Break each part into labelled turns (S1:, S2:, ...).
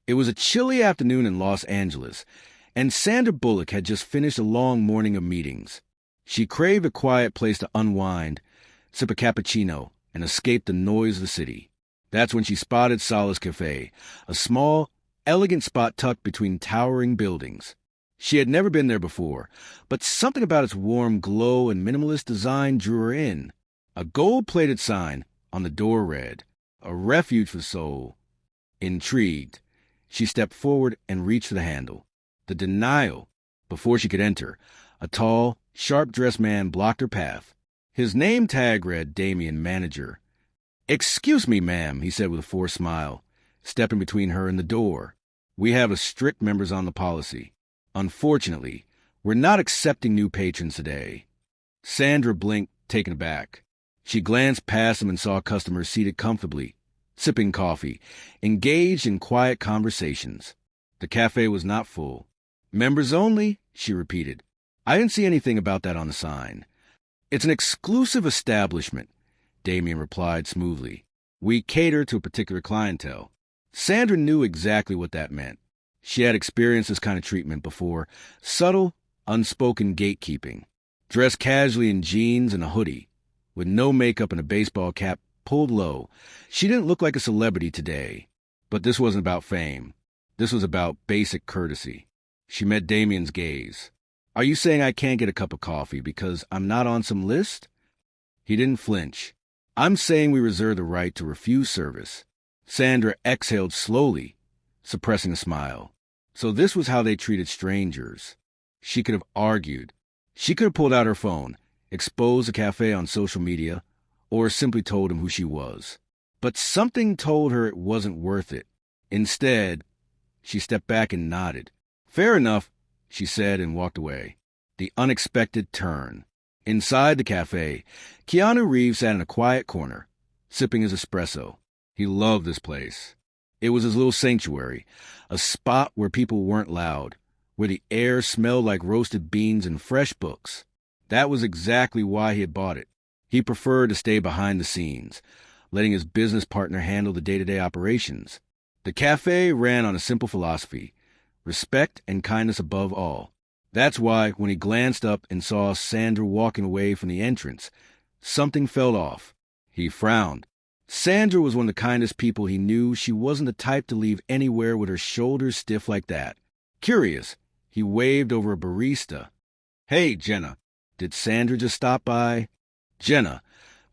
S1: It was a chilly afternoon in Los Angeles, and Sandra Bullock had just finished a long morning of meetings. She craved a quiet place to unwind, sip a cappuccino, and escape the noise of the city. That's when she spotted Sal's Café, a small, elegant spot tucked between towering buildings. She had never been there before, but something about its warm glow and minimalist design drew her in. A gold-plated sign on the door read, "A refuge for the soul." Intrigued, she stepped forward and reached for the handle. The denial. Before she could enter, a tall, sharp-dressed man blocked her path. His name tag read Damien, manager. "Excuse me, ma'am," he said with a forced smile, stepping between her and the door. "We have a strict members-only policy. Unfortunately, we're not accepting new patrons today." Sandra blinked, taken aback. She glanced past him and saw customers seated comfortably, sipping coffee, engaged in quiet conversations. The cafe was not full. "Members only," she repeated. "I didn't see anything about that on the sign." "It's an exclusive establishment," Damien replied smoothly. "We cater to a particular clientele." Sandra knew exactly what that meant. She had experienced this kind of treatment before. Subtle, unspoken gatekeeping. Dressed casually in jeans and a hoodie, with no makeup and a baseball cap pulled low, she didn't look like a celebrity today. But this wasn't about fame. This was about basic courtesy. She met Damien's gaze. "Are you saying I can't get a cup of coffee because I'm not on some list?" He didn't flinch. "I'm saying we reserve the right to refuse service." Sandra exhaled slowly, suppressing a smile. So this was how they treated strangers. She could have argued. She could have pulled out her phone, exposed the cafe on social media, or simply told him who she was. But something told her it wasn't worth it. Instead, she stepped back and nodded. "Fair enough," she said and walked away. The unexpected turn. Inside the cafe, Keanu Reeves sat in a quiet corner, sipping his espresso. He loved this place. It was his little sanctuary, a spot where people weren't loud, where the air smelled like roasted beans and fresh books. That was exactly why he had bought it. He preferred to stay behind the scenes, letting his business partner handle the day-to-day operations. The cafe ran on a simple philosophy: respect and kindness above all. That's why, when he glanced up and saw Sandra walking away from the entrance, something fell off. He frowned. Sandra was one of the kindest people he knew. She wasn't the type to leave anywhere with her shoulders stiff like that. Curious, he waved over a barista. "Hey, Jenna, did Sandra just stop by?" Jenna,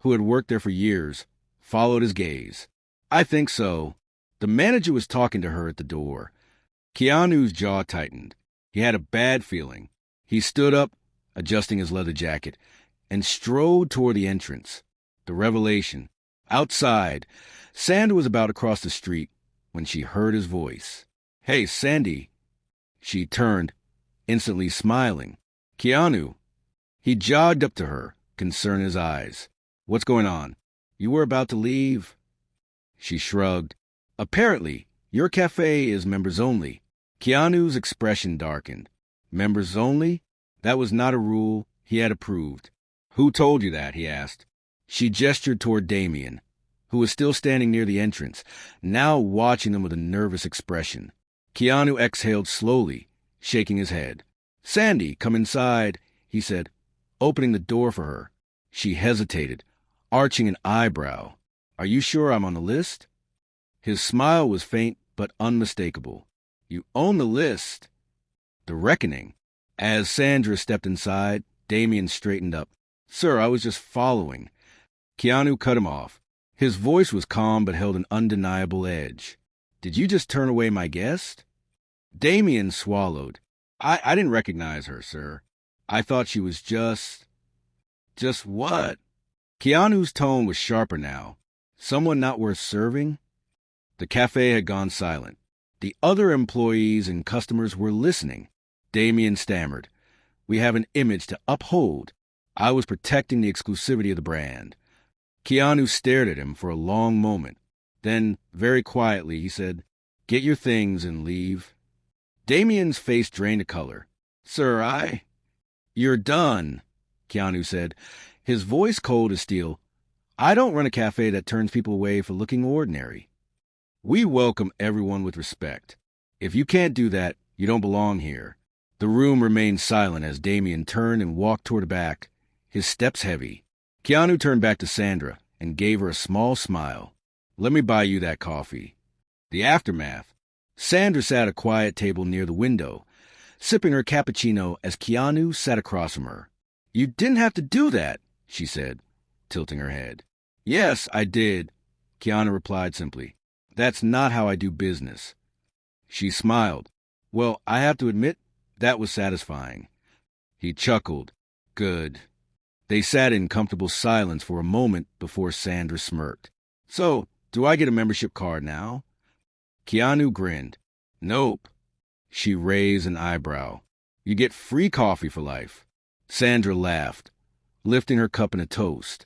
S1: who had worked there for years, followed his gaze. "I think so." The manager was talking to her at the door. Keanu's jaw tightened. He had a bad feeling. He stood up, adjusting his leather jacket, and strode toward the entrance. The revelation. Outside, Sandra was about to cross the street when she heard his voice. "Hey, Sandy." She turned, instantly smiling. "Keanu." He jogged up to her, concern in his eyes. "What's going on? You were about to leave?" She shrugged. "Apparently, your cafe is members only." Keanu's expression darkened. Members only? That was not a rule he had approved. "Who told you that?" he asked. She gestured toward Damien, who was still standing near the entrance, now watching them with a nervous expression. Keanu exhaled slowly, shaking his head. "Sandy, come inside," he said, opening the door for her. She hesitated, arching an eyebrow. "Are you sure I'm on the list?" His smile was faint but unmistakable. "You own the list." The reckoning. As Sandra stepped inside, Damien straightened up. "Sir, I was just following." Keanu cut him off. His voice was calm but held an undeniable edge. "Did you just turn away my guest?" Damien swallowed. I didn't recognize her, sir. I thought she was just what?" Keanu's tone was sharper now. "Someone not worth serving?" The cafe had gone silent. The other employees and customers were listening. Damien stammered. "We have an image to uphold. I was protecting the exclusivity of the brand." Keanu stared at him for a long moment. Then, very quietly, he said, "Get your things and leave." Damien's face drained a color. "Sir, You're done," Keanu said, his voice cold as steel. "I don't run a cafe that turns people away for looking ordinary. We welcome everyone with respect. If you can't do that, you don't belong here. The room remained silent as Damien turned and walked toward the back, his steps heavy. Keanu turned back to Sandra and gave her a small smile. Let me buy you that coffee. The aftermath. Sandra sat at a quiet table near the window, sipping her cappuccino as Keanu sat across from her. You didn't have to do that, she said, tilting her head. Yes, I did, Keanu replied simply. That's not how I do business. She smiled. Well, I have to admit, that was satisfying. He chuckled. Good. They sat in comfortable silence for a moment before Sandra smirked. So, do I get a membership card now? Keanu grinned. Nope. She raised an eyebrow. You get free coffee for life. Sandra laughed, lifting her cup in a toast.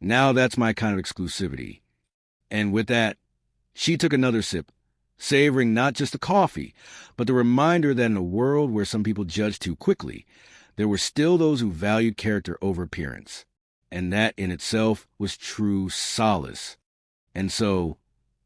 S1: Now that's my kind of exclusivity. And with that, she took another sip, savoring not just the coffee, but the reminder that in a world where some people judge too quickly, there were still those who valued character over appearance. And that in itself was true solace. And so,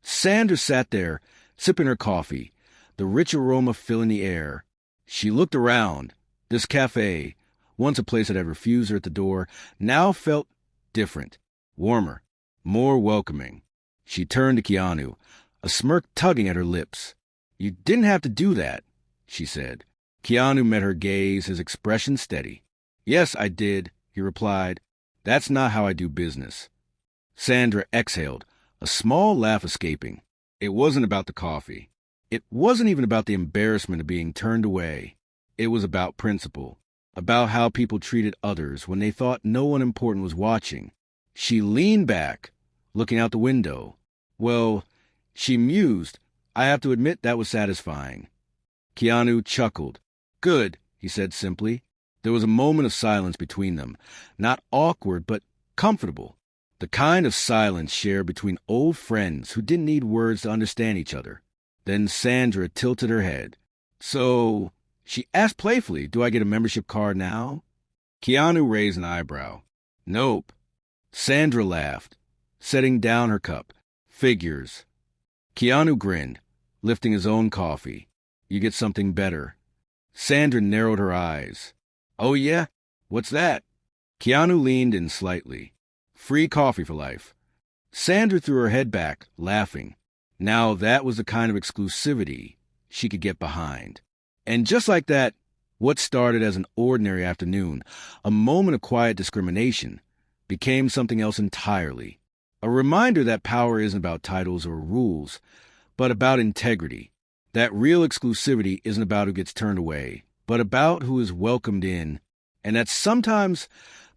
S1: Sandra sat there, sipping her coffee, the rich aroma filling the air. She looked around. This café, once a place that had refused her at the door, now felt different, warmer, more welcoming. She turned to Keanu, a smirk tugging at her lips. You didn't have to do that, she said. Keanu met her gaze, his expression steady. Yes, I did, he replied. That's not how I do business. Sandra exhaled, a small laugh escaping. It wasn't about the coffee. It wasn't even about the embarrassment of being turned away. It was about principle, about how people treated others when they thought no one important was watching. She leaned back, looking out the window. Well, she mused. I have to admit that was satisfying. Keanu chuckled. Good, he said simply. There was a moment of silence between them, not awkward, but comfortable. The kind of silence shared between old friends who didn't need words to understand each other. Then Sandra tilted her head. So, she asked playfully, do I get a membership card now? Keanu raised an eyebrow. Nope. Sandra laughed, setting down her cup. Figures. Keanu grinned, lifting his own coffee. You get something better. Sandra narrowed her eyes. Oh yeah? What's that? Keanu leaned in slightly. Free coffee for life. Sandra threw her head back, laughing. Now that was the kind of exclusivity she could get behind. And just like that, what started as an ordinary afternoon, a moment of quiet discrimination, became something else entirely. A reminder that power isn't about titles or rules, but about integrity. That real exclusivity isn't about who gets turned away, but about who is welcomed in, and that sometimes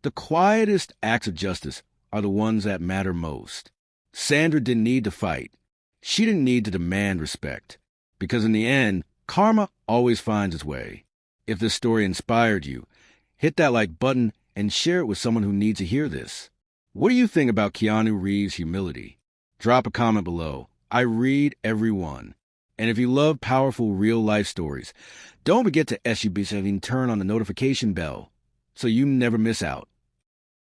S1: the quietest acts of justice are the ones that matter most. Sandra didn't need to fight. She didn't need to demand respect, because in the end, karma always finds its way. If this story inspired you, hit that like button and share it with someone who needs to hear this. What do you think about Keanu Reeves' humility? Drop a comment below. I read every one. And if you love powerful real-life stories, don't forget to turn on the notification bell so you never miss out.